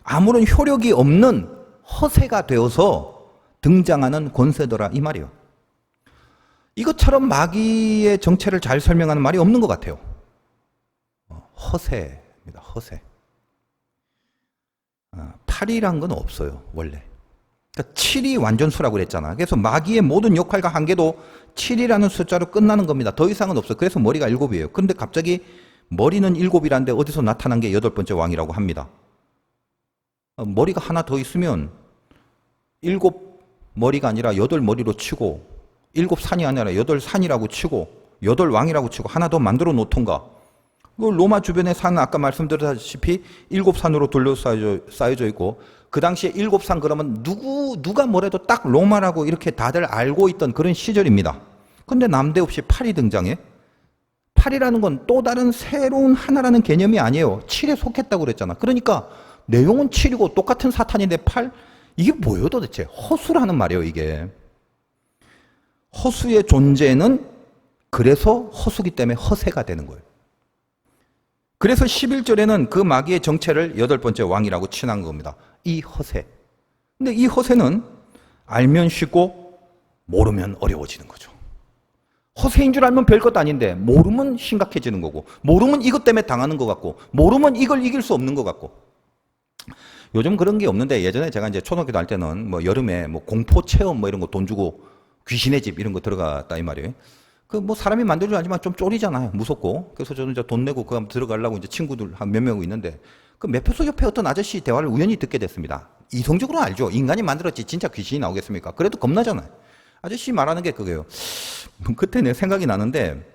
아무런 효력이 없는 허세가 되어서 등장하는 권세더라 이 말이에요. 이것처럼 마귀의 정체를 잘 설명하는 말이 없는 것 같아요. 허세입니다. 허세. 8이란 건 없어요. 원래. 그러니까 7이 완전수라고 그랬잖아. 그래서 마귀의 모든 역할과 한계도 7이라는 숫자로 끝나는 겁니다. 더 이상은 없어요. 그래서 머리가 7이에요. 그런데 갑자기 머리는 7이라는데 어디서 나타난 게 8번째 왕이라고 합니다. 머리가 하나 더 있으면 7머리가 아니라 8머리로 치고 7산이 아니라 8산이라고 치고 8왕이라고 치고 하나 더 만들어 놓던가. 로마 주변의 산은 아까 말씀드렸다시피 7산으로 둘러싸여져 있고 그 당시에 7산 그러면 누가 뭐래도 딱 로마라고 이렇게 다들 알고 있던 그런 시절입니다. 근데 남대없이 8이 등장해. 8이라는 건 또 다른 새로운 하나라는 개념이 아니에요. 7에 속했다고 그랬잖아. 그러니까 내용은 7이고 똑같은 사탄인데 8? 이게 뭐예요 도대체? 허수라는 말이에요 이게. 허수의 존재는 그래서 허수기 때문에 허세가 되는 거예요. 그래서 11절에는 그 마귀의 정체를 8번째 왕이라고 칭한 겁니다. 이 허세. 근데 이 허세는 알면 쉽고 모르면 어려워지는 거죠. 허세인 줄 알면 별것 아닌데 모르면 심각해지는 거고 모르면 이것 때문에 당하는 것 같고 모르면 이걸 이길 수 없는 것 같고. 요즘 그런 게 없는데 예전에 제가 이제 초등학교 다닐 때는 뭐 여름에 뭐 공포 체험 뭐 이런 거 돈 주고 귀신의 집 이런 거 들어갔다 이 말이에요. 그 뭐 사람이 만들지 않지만 좀 쫄이잖아요. 무섭고. 그래서 저는 이제 돈 내고 그 들어가려고 이제 친구들 한 몇 명 있는데 그 매표소 옆에 어떤 아저씨 대화를 우연히 듣게 됐습니다. 이성적으로는 알죠. 인간이 만들었지 진짜 귀신이 나오겠습니까? 그래도 겁나잖아요. 아저씨 말하는 게 그거예요. 그때 내 생각이 나는데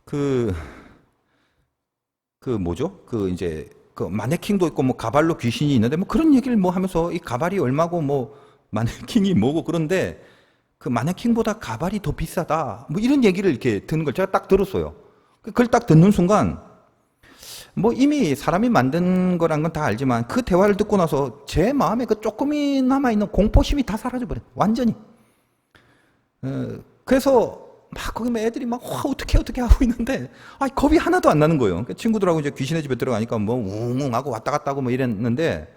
그 뭐죠? 그 이제 그 마네킹도 있고 뭐 가발로 귀신이 있는데 뭐 그런 얘기를 뭐 하면서 이 가발이 얼마고 뭐 마네킹이 뭐고 그런데 그 마네킹보다 가발이 더 비싸다. 뭐 이런 얘기를 이렇게 듣는 걸 제가 딱 들었어요. 그걸 딱 듣는 순간 뭐 이미 사람이 만든 거란 건 다 알지만 그 대화를 듣고 나서 제 마음에 그 조금이 남아있는 공포심이 다 사라져버려요. 완전히. 그래서 막 거기 막 애들이 막 와, 어떻게 하고 있는데 겁이 하나도 안 나는 거예요. 그러니까 친구들하고 이제 귀신의 집에 들어가니까 뭐 웅웅하고 왔다 갔다 하고 뭐 이랬는데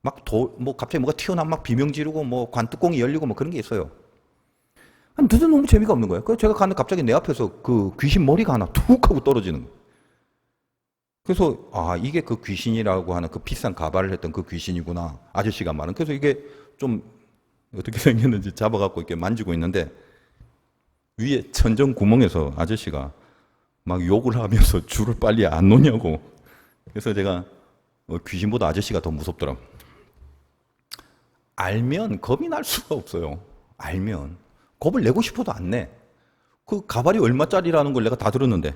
뭐 갑자기 뭐가 튀어나와 막 비명 지르고 뭐 관뚜껑이 열리고 뭐 그런 게 있어요. 눈은 너무 재미가 없는 거예요. 그래서 제가 가는데 갑자기 내 앞에서 그 귀신 머리가 하나 툭 하고 떨어지는 거예요. 그래서 이게 그 귀신이라고 하는 그 비싼 가발을 했던 그 귀신이구나. 아저씨가 말은. 그래서 이게 좀 어떻게 생겼는지 잡아갖고 이렇게 만지고 있는데 위에 천정 구멍에서 아저씨가 막 욕을 하면서 줄을 빨리 안 놓냐고. 그래서 제가 귀신보다 아저씨가 더 무섭더라고. 알면 겁이 날 수가 없어요. 알면. 겁을 내고 싶어도 안 내. 그 가발이 얼마짜리라는 걸 내가 다 들었는데.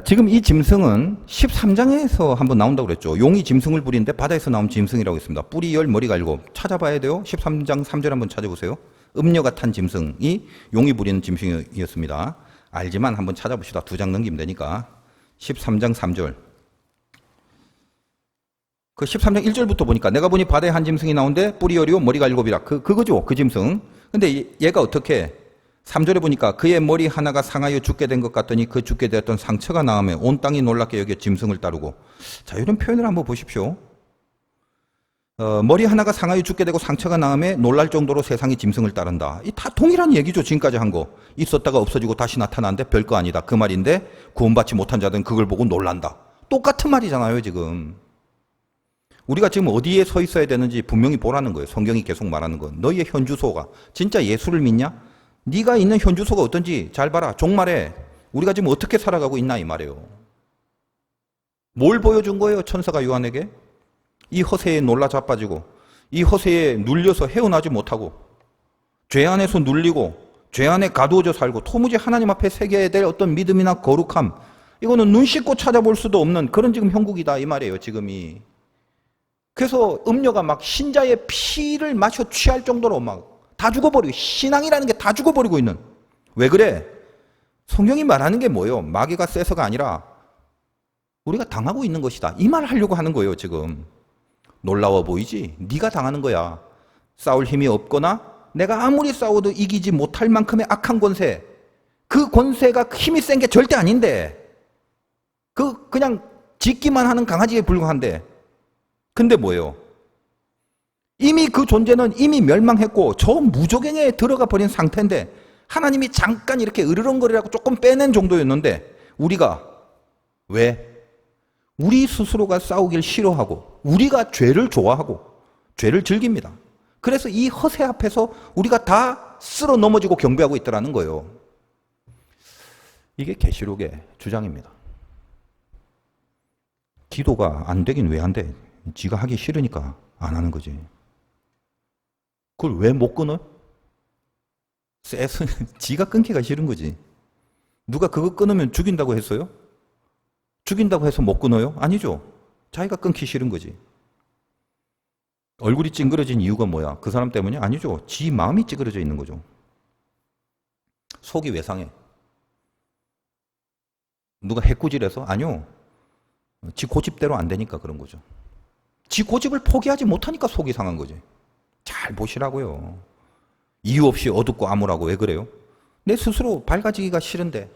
지금 이 짐승은 13장에서 한번 나온다고 그랬죠. 용이 짐승을 부리는데 바다에서 나온 짐승이라고 했습니다. 뿔이 10, 머리가 7. 찾아봐야 돼요. 13장 3절 한번 찾아보세요. 음녀가 탄 짐승이 용이 부리는 짐승이었습니다. 알지만 한번 찾아봅시다. 2장 넘기면 되니까. 13장 3절. 그 13장 1절부터 보니까 내가 보니 바다에 한 짐승이 나오는데 뿔이 10이요 머리가 7이라. 그거죠. 그 짐승. 근데 얘가 어떻게 3절에 보니까 그의 머리 하나가 상하여 죽게 된 것 같더니 그 죽게 되었던 상처가 나음에 온 땅이 놀랍게 여겨 짐승을 따르고. 자, 이런 표현을 한번 보십시오. 머리 하나가 상하여 죽게 되고 상처가 나음에 놀랄 정도로 세상이 짐승을 따른다. 이 다 동일한 얘기죠. 지금까지 한 거. 있었다가 없어지고 다시 나타나는데 별거 아니다. 그 말인데 구원받지 못한 자들은 그걸 보고 놀란다. 똑같은 말이잖아요, 지금. 우리가 지금 어디에 서 있어야 되는지 분명히 보라는 거예요. 성경이 계속 말하는 건. 너희의 현주소가 진짜 예수를 믿냐? 네가 있는 현주소가 어떤지 잘 봐라. 종말에 우리가 지금 어떻게 살아가고 있나 이 말이에요. 뭘 보여준 거예요? 천사가 요한에게? 이 허세에 놀라 자빠지고 이 허세에 눌려서 헤어나지 못하고 죄 안에서 눌리고 죄 안에 가두어져 살고 도무지 하나님 앞에 새겨야 될 어떤 믿음이나 거룩함, 이거는 눈 씻고 찾아볼 수도 없는 그런 지금 형국이다 이 말이에요. 지금이. 그래서 음녀가 막 신자의 피를 마셔 취할 정도로 막 다 죽어버리고, 신앙이라는 게 다 죽어버리고 있는. 왜 그래? 성경이 말하는 게 뭐예요? 마귀가 세서가 아니라 우리가 당하고 있는 것이다. 이 말 하려고 하는 거예요, 지금. 놀라워 보이지? 네가 당하는 거야. 싸울 힘이 없거나 내가 아무리 싸워도 이기지 못할 만큼의 악한 권세. 그 권세가 힘이 센 게 절대 아닌데. 그냥 짖기만 하는 강아지에 불과한데. 근데 뭐예요? 이미 그 존재는 이미 멸망했고 저 무저갱에 들어가 버린 상태인데 하나님이 잠깐 이렇게 으르렁거리라고 조금 빼낸 정도였는데 우리가 왜? 우리 스스로가 싸우길 싫어하고 우리가 죄를 좋아하고 죄를 즐깁니다. 그래서 이 허세 앞에서 우리가 다 쓸어 넘어지고 경배하고 있더라는 거예요. 이게 계시록의 주장입니다. 기도가 안 되긴 왜 안 돼? 지가 하기 싫으니까 안 하는 거지. 그걸 왜 못 끊어? 지가 끊기가 싫은 거지. 누가 그거 끊으면 죽인다고 했어요? 죽인다고 해서 못 끊어요? 아니죠. 자기가 끊기 싫은 거지. 얼굴이 찡그러진 이유가 뭐야? 그 사람 때문이? 아니죠. 지 마음이 찌그러져 있는 거죠. 속이 왜 상해? 누가 해꾸질해서? 아니요. 지 고집대로 안 되니까 그런 거죠. 지 고집을 포기하지 못하니까 속이 상한 거지. 잘 보시라고요. 이유 없이 어둡고 암울하고 왜 그래요? 내 스스로 밝아지기가 싫은데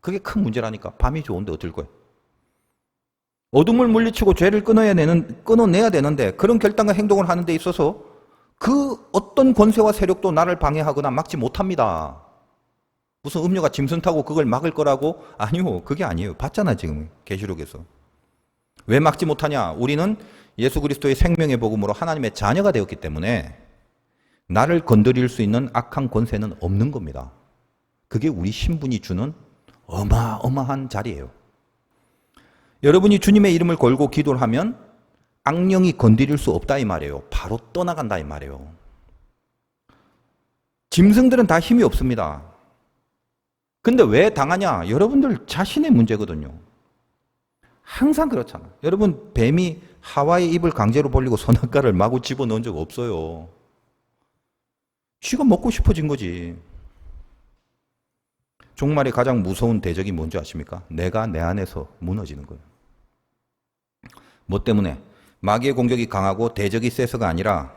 그게 큰 문제라니까. 밤이 좋은데 어떨 거예요? 어둠을 물리치고 죄를 끊어내야 되는데 그런 결단과 행동을 하는 데 있어서 그 어떤 권세와 세력도 나를 방해하거나 막지 못합니다. 무슨 음료가 짐승 타고 그걸 막을 거라고? 아니요. 그게 아니에요. 봤잖아 지금 계시록에서. 왜 막지 못하냐? 우리는 예수 그리스도의 생명의 복음으로 하나님의 자녀가 되었기 때문에 나를 건드릴 수 있는 악한 권세는 없는 겁니다. 그게 우리 신분이 주는 어마어마한 자리예요. 여러분이 주님의 이름을 걸고 기도를 하면 악령이 건드릴 수 없다 이 말이에요. 바로 떠나간다 이 말이에요. 짐승들은 다 힘이 없습니다. 근데 왜 당하냐? 여러분들 자신의 문제거든요. 항상 그렇잖아. 여러분, 뱀이 하와의 입을 강제로 벌리고 선악과를 마구 집어넣은 적 없어요. 쥐가 먹고 싶어진 거지. 종말의 가장 무서운 대적이 뭔지 아십니까? 내가 내 안에서 무너지는 거예요. 뭐 때문에? 마귀의 공격이 강하고 대적이 세서가 아니라,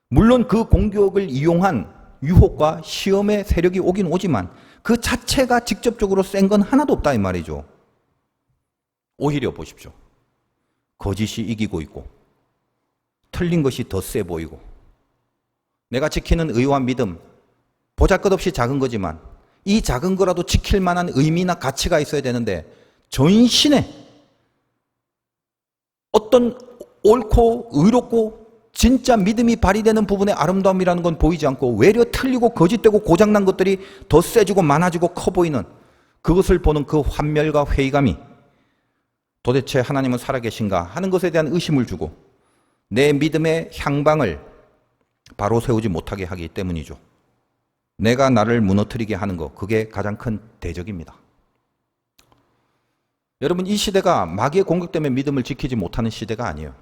물론 그 공격을 이용한 유혹과 시험의 세력이 오긴 오지만 그 자체가 직접적으로 센 건 하나도 없다 이 말이죠. 오히려 보십시오. 거짓이 이기고 있고 틀린 것이 더 세 보이고, 내가 지키는 의와 믿음, 보잘것없이 작은 거지만 이 작은 거라도 지킬 만한 의미나 가치가 있어야 되는데, 전신에 어떤 옳고 의롭고 진짜 믿음이 발휘되는 부분의 아름다움이라는 건 보이지 않고 외려 틀리고 거짓되고 고장난 것들이 더 세지고 많아지고 커 보이는, 그것을 보는 그 환멸과 회의감이 도대체 하나님은 살아계신가 하는 것에 대한 의심을 주고 내 믿음의 향방을 바로 세우지 못하게 하기 때문이죠. 내가 나를 무너뜨리게 하는 것, 그게 가장 큰 대적입니다. 여러분, 이 시대가 마귀의 공격 때문에 믿음을 지키지 못하는 시대가 아니에요.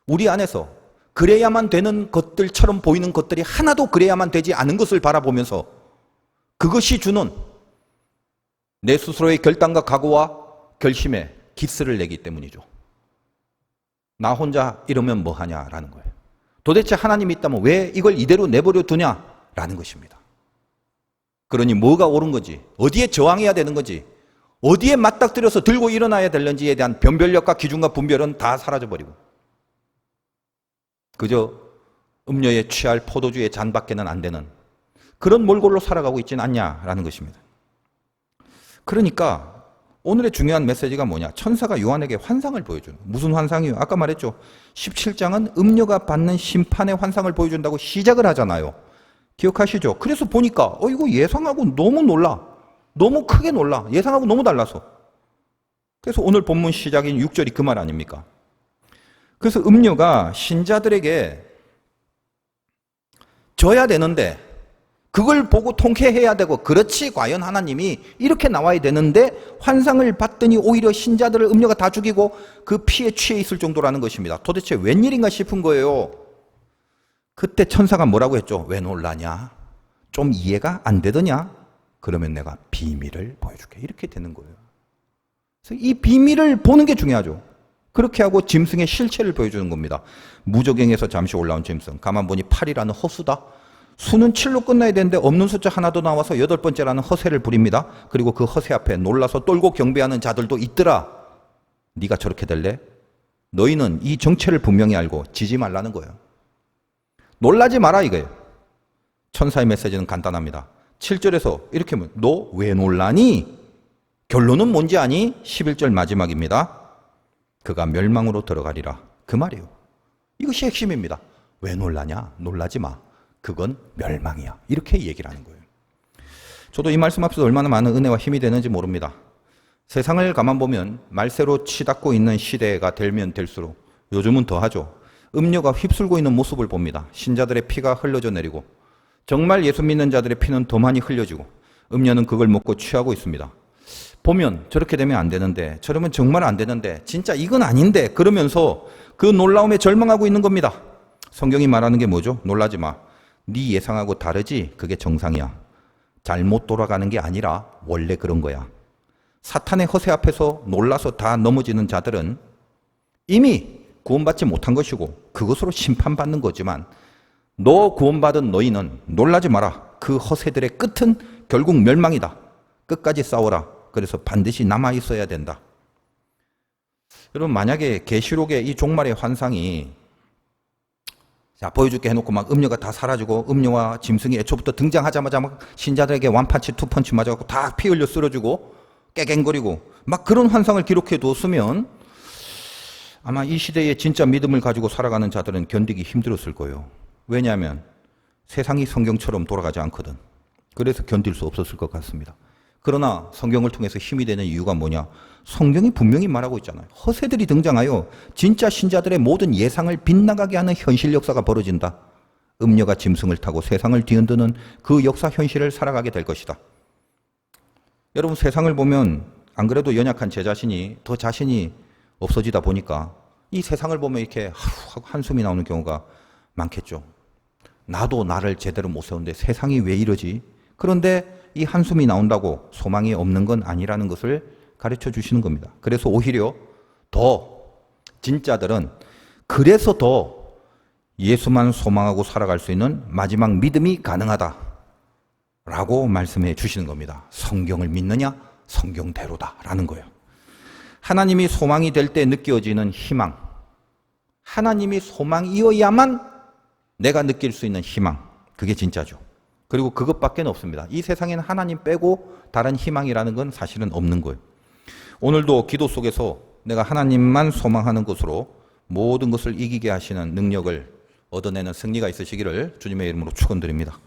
우리 안에서 그래야만 되는 것들처럼 보이는 것들이 하나도 그래야만 되지 않은 것을 바라보면서 그것이 주는 내 스스로의 결단과 각오와 결심에 기스를 내기 때문이죠. 나 혼자 이러면 뭐하냐라는 거예요. 도대체 하나님이 있다면 왜 이걸 이대로 내버려 두냐라는 것입니다. 그러니 뭐가 옳은 건지, 어디에 저항해야 되는 건지, 어디에 맞닥뜨려서 들고 일어나야 되는지에 대한 변별력과 기준과 분별은 다 사라져버리고 그저 음료에 취할 포도주의 잔밖에는 안 되는 그런 몰골로 살아가고 있지는 않냐라는 것입니다. 그러니까 오늘의 중요한 메시지가 뭐냐? 천사가 요한에게 환상을 보여주는, 무슨 환상이요? 아까 말했죠. 17장은 음료가 받는 심판의 환상을 보여준다고 시작을 하잖아요. 기억하시죠? 그래서 보니까 이거 예상하고 너무 놀라. 너무 크게 놀라. 예상하고 너무 달라서. 그래서 오늘 본문 시작인 6절이 그 말 아닙니까? 그래서 음료가 신자들에게 줘야 되는데 그걸 보고 통쾌해야 되고, 그렇지 과연 하나님이 이렇게 나와야 되는데 환상을 봤더니 오히려 신자들을 음료가 다 죽이고 그 피에 취해 있을 정도라는 것입니다. 도대체 웬일인가 싶은 거예요. 그때 천사가 뭐라고 했죠? 왜 놀라냐? 좀 이해가 안 되더냐? 그러면 내가 비밀을 보여줄게. 이렇게 되는 거예요. 그래서 이 비밀을 보는 게 중요하죠. 그렇게 하고 짐승의 실체를 보여주는 겁니다. 무적행에서 잠시 올라온 짐승. 가만 보니 8이라는 허수다. 수는 7로 끝나야 되는데 없는 숫자 하나 더 나와서 8번째라는 허세를 부립니다. 그리고 그 허세 앞에 놀라서 떨고 경배하는 자들도 있더라. 네가 저렇게 될래? 너희는 이 정체를 분명히 알고 지지 말라는 거예요. 놀라지 마라 이거예요. 천사의 메시지는 간단합니다. 7절에서 이렇게 하면 너 왜 놀라니? 결론은 뭔지 아니? 11절 마지막입니다. 그가 멸망으로 들어가리라. 그 말이에요. 이것이 핵심입니다. 왜 놀라냐? 놀라지 마. 그건 멸망이야. 이렇게 얘기를 하는 거예요. 저도 이 말씀 앞에서 얼마나 많은 은혜와 힘이 되는지 모릅니다. 세상을 가만 보면 말세로 치닫고 있는 시대가 되면 될수록, 요즘은 더하죠. 음료가 휩쓸고 있는 모습을 봅니다. 신자들의 피가 흘러져 내리고 정말 예수 믿는 자들의 피는 더 많이 흘려지고 음료는 그걸 먹고 취하고 있습니다. 보면 저렇게 되면 안 되는데, 저러면 정말 안 되는데, 진짜 이건 아닌데, 그러면서 그 놀라움에 절망하고 있는 겁니다. 성경이 말하는 게 뭐죠? 놀라지 마. 네 예상하고 다르지? 그게 정상이야. 잘못 돌아가는 게 아니라 원래 그런 거야. 사탄의 허세 앞에서 놀라서 다 넘어지는 자들은 이미 구원받지 못한 것이고 그것으로 심판받는 거지만, 너 구원받은 너희는 놀라지 마라. 그 허세들의 끝은 결국 멸망이다. 끝까지 싸워라. 그래서 반드시 남아있어야 된다. 여러분, 만약에 계시록의 이 종말의 환상이 자 보여줄게 해놓고 막 음료가 다 사라지고 음료와 짐승이 애초부터 등장하자마자 막 신자들에게 원펀치 투펀치 맞아갖고 다 피 흘려 쓰러지고 깨갱거리고 막 그런 환상을 기록해 두었으면 아마 이 시대에 진짜 믿음을 가지고 살아가는 자들은 견디기 힘들었을 거예요. 왜냐하면 세상이 성경처럼 돌아가지 않거든. 그래서 견딜 수 없었을 것 같습니다. 그러나 성경을 통해서 힘이 되는 이유가 뭐냐? 성경이 분명히 말하고 있잖아요. 허세들이 등장하여 진짜 신자들의 모든 예상을 빗나가게 하는 현실 역사가 벌어진다. 음녀가 짐승을 타고 세상을 뒤흔드는 그 역사 현실을 살아가게 될 것이다. 여러분, 세상을 보면 안 그래도 연약한 제 자신이 더 자신이 없어지다 보니까 이 세상을 보면 이렇게 하루 한숨이 나오는 경우가 많겠죠. 나도 나를 제대로 못 세우는데 세상이 왜 이러지? 그런데 이 한숨이 나온다고 소망이 없는 건 아니라는 것을 가르쳐 주시는 겁니다. 그래서 오히려 더 진짜들은 그래서 더 예수만 소망하고 살아갈 수 있는 마지막 믿음이 가능하다 라고 말씀해 주시는 겁니다. 성경을 믿느냐? 성경대로다 라는 거예요. 하나님이 소망이 될 때 느껴지는 희망, 하나님이 소망이어야만 내가 느낄 수 있는 희망, 그게 진짜죠. 그리고 그것밖에 없습니다. 이 세상에는 하나님 빼고 다른 희망이라는 건 사실은 없는 거예요. 오늘도 기도 속에서 내가 하나님만 소망하는 것으로 모든 것을 이기게 하시는 능력을 얻어내는 승리가 있으시기를 주님의 이름으로 축원드립니다.